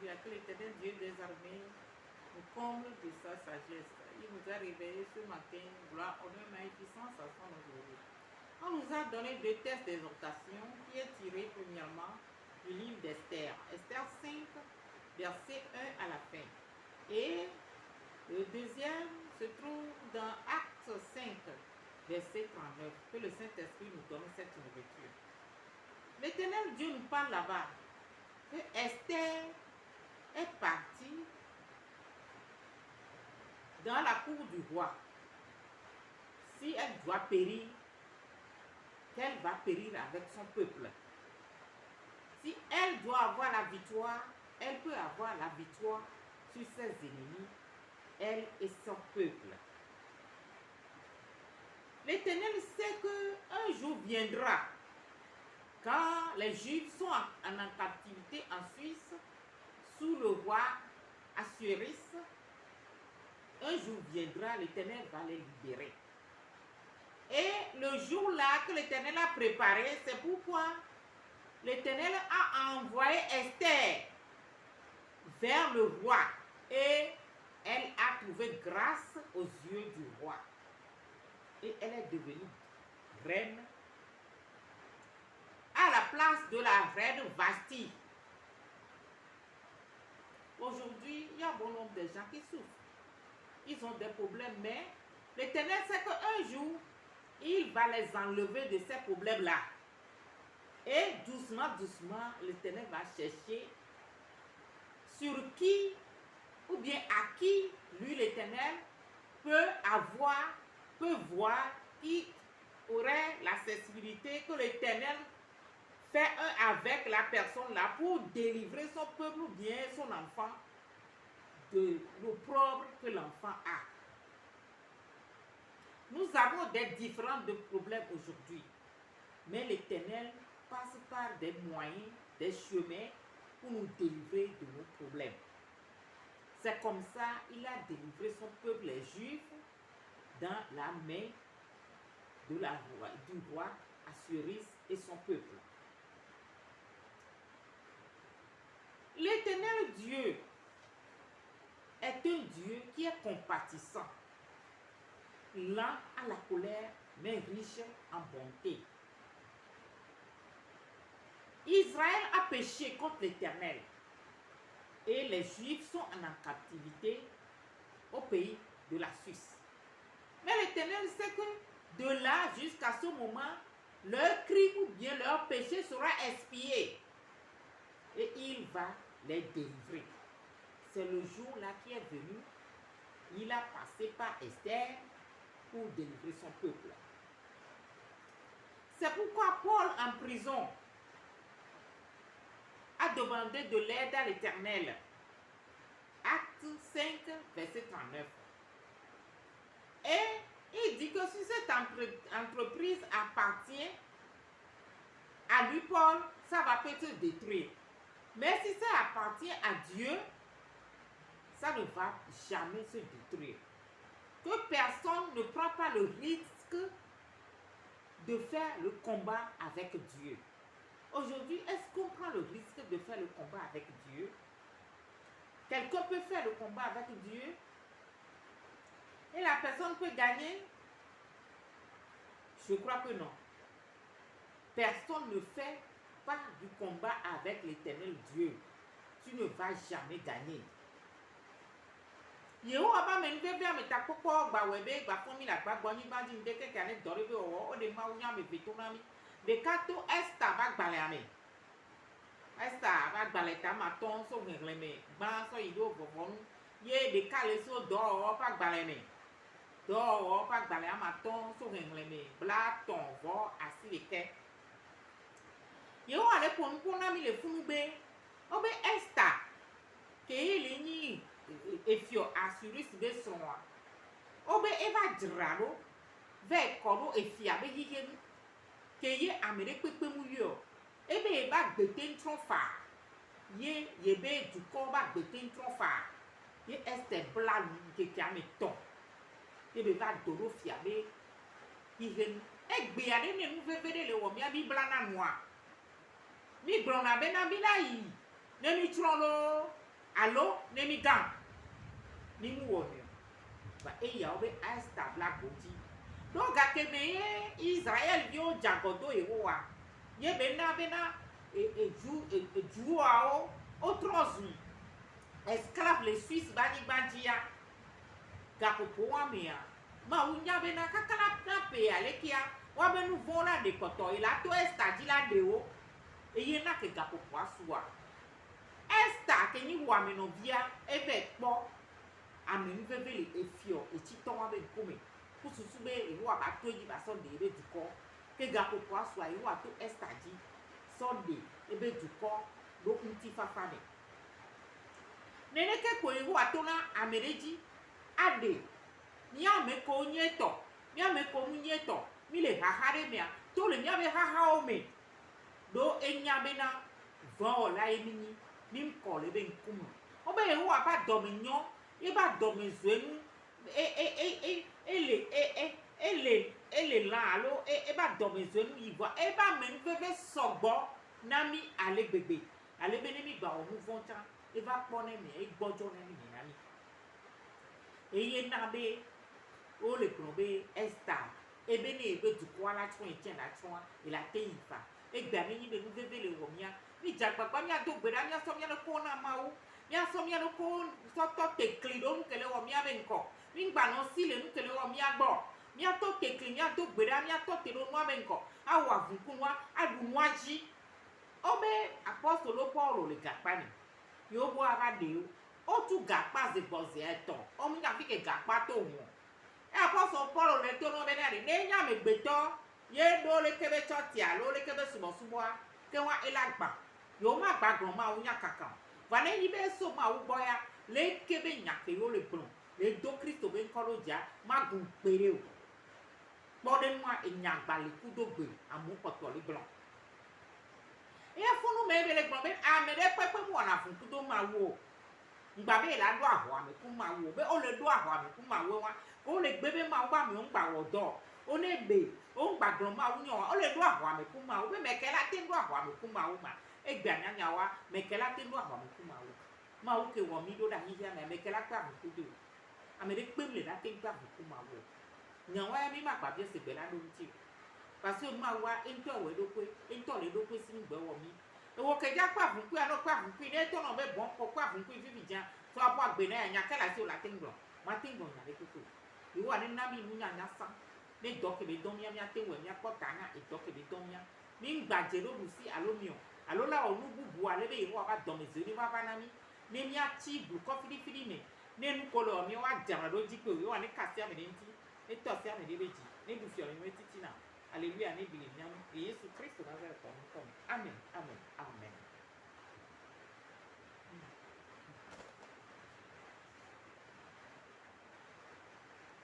aujourd'hui, à que l'Éternel Dieu des armées nous comble de sa sagesse. Il nous a réveillés ce matin, gloire, honneur, magnificence à son aujourd'hui. On nous a donné deux textes d'exhortation qui est tiré premièrement du livre d'Esther. Esther 5, verset 1 à la fin. Et le deuxième se trouve dans Acte 5, verset 39. Que le Saint-Esprit nous donne cette nourriture. L'Éternel Dieu nous parle là-bas que Esther est partie dans la cour du roi. Si elle doit périr, qu'elle va périr avec son peuple. Si elle doit avoir la victoire, elle peut avoir la victoire sur ses ennemis, elle et son peuple. L'Éternel sait qu'un jour viendra, quand les Juifs sont en captivité en Suisse, sous le roi Assuérus, un jour viendra, l'Éternel va les libérer. Et le jour-là que l'Éternel a préparé, c'est pourquoi l'Éternel a envoyé Esther vers le roi. Et elle a trouvé grâce aux yeux du roi. Et elle est devenue reine à la place de la reine Vashti. Aujourd'hui, il y a bon nombre de gens qui souffrent. Ils ont des problèmes, mais l'Éternel sait qu'un jour, il va les enlever de ces problèmes-là. Et doucement, doucement, l'Éternel va chercher sur qui, ou bien à qui, lui, l'Éternel, peut voir, qui aurait la sensibilité que l'Éternel fait un avec la personne là pour délivrer son peuple ou bien son enfant de l'opprobre que l'enfant a. Nous avons des différents problèmes aujourd'hui, mais l'Éternel passe par des moyens, des chemins pour nous délivrer de nos problèmes. C'est comme ça qu'il a délivré son peuple, les Juifs, dans la main du roi Assuérus et son peuple. L'Éternel Dieu est un Dieu qui est compatissant, lent à la colère, mais riche en bonté. Israël a péché contre l'Éternel et les Juifs sont en captivité au pays de la Suisse. Mais l'Éternel sait que de là jusqu'à ce moment, leur crime ou bien leur péché sera expié et il va les délivrer. C'est le jour là qui est venu. Il a passé par Esther pour délivrer son peuple. C'est pourquoi Paul en prison a demandé de l'aide à l'Éternel. Acte 5, verset 39. Et il dit que si cette entreprise appartient à lui, Paul, ça va peut-être se détruire. Mais si ça appartient à Dieu, ça ne va jamais se détruire. Que personne ne prend pas le risque de faire le combat avec Dieu. Aujourd'hui, est-ce qu'on prend le risque de faire le combat avec Dieu? Quelqu'un peut faire le combat avec Dieu et la personne peut gagner? Je crois que non. Personne ne fait pas du combat avec l'Éternel Dieu. Tu ne vas jamais gagner. Yehowa ba me nve bia me takpokpo gba webe gba fun mi la gba gbonyi ba di nde keke ani dori be owo o de ma unya me beto na mi de kato Esther ba gbale ame Esther ba gbale ta ma ton so ngle me gba so ido vovonu ye de kale so do o ba gbale me do o ba gbale ama ton so ngle me bla ton vo asileke Yehowa le pon na mi le funu be o be Esther ke ile ni efio Assuérus be sonwa obe eva dralo ve kono efia be yiye ke ye amere pepe mu yo ebe e ba gbete ntron fa ye be du ko ba gbete ntron fa ye Esther bla lu ke ame ton ebe va doro fia be yiye egbe ade ne nu vevede le wo mi abi bla na noa mi brona be na bi na yi ne mi tron lo alo nemi gang ni mu wonyo ba eya obe Esther black body do ga ke me Israel bio jagodo ewa ye bena ju ao autres esclave les Suisses bani bandia ga popo wa me ya ma unya bena kakala na pe alekia wa benu vola de koto ila to Esther di la de o eye na ke ga popo asua Esther ke ni wa me no via ebe po ami vevele efio echiton wa be kome kususu be ewa ba toji ba Sunday ebe duko ke ga popo asua ewa to Esther di Sunday ebe duko do nti fafa ne nene ke ko ewa to na amereji ade ni ame ko nyeto mi ame ko nyeto mi le hahare mea to le mi ame haha o me do enya be na vo la emini mi ko le be nkumu o be ewa ba do mi nyo e ba do mi zuenu ele la alo e ba do mi zuenu ivo e ba me nfefe sogbo na mi alegbegbe alebe ni mi gba o mu vonta e va pone mi e gbojo na mi na mi eye na be o le kuro be Esther ebe ni ebe duko ala tun eje na tun ila te ifa e gba mi ni be nu vevele wo mia mi jagbagba mi ado gbera mi aso mi no ko na mawo mi aso mi no ko so to tekli do nkele wo mi abe nko mi gba no si le nkele wo mi agbo mi ato tekli mi ado gbera mi ato te lo nu abe nko awa vunku wa adu nwaji obe apostolo Paul le gapa ni yo bo ara de o tu gapa ze boze eto o mi ga fi ke gapa to won e apostolo Paul le to no be na ne nya me gbeto ye do le kebe choti alo le kebe sumo sumo ke wa elagba yo ma gbagron ma unya kaka va ne ni be so ma u boya le kebe nya ke yo le blon le do Kristo be nkoroja ma gun pere o bode mo enya gba le kudo gbe amu poto le blon e funu me be le gbon be amede pepe mo na fun kudo ma wo ngba be la do aho ami ku ma wo be o le do aho ami ku ma wo wa o le gbe be ma gba mi o ngba wo do o le gbe o gbagron ma unyo o le do aho ami ku ma wo be mekela te do aho ami ku ma wo ma e gba nya wa mekela te do aho ami ku ma wo ke wo mi do da hi ya na mekela pa mi ku do amede pe le la te gba mi ku ma wo nya wa mi ma gba bi se gbe la do nti parce que ma wa ento we do pe ento le do pe si ngbe wo mi ewo ke ja pa fun ku ano pa fun ku ne to no be bon ko pa fun ku vivi jan so apa gbe na nya kala si o la tingbo ma tingbo nya le kuku iwo ani na mi mu nya nya sa ne do ke be do mi nya te we nya po ta na e do ke be do mi mi ngbaje lo lu si alo mi o alo la onu bubu ale be iwo ba do mi zeri ba ba na mi ne mi ati bu ko fili fili me ne nu ko lo mi wa jara lo ji pe iwo ani kasi ame nti e to si ame de beji ne du fi o mi titi na Alléluia, ne bili nyam. Yesu Kristo na zera ton. Amen. Amen. Amen.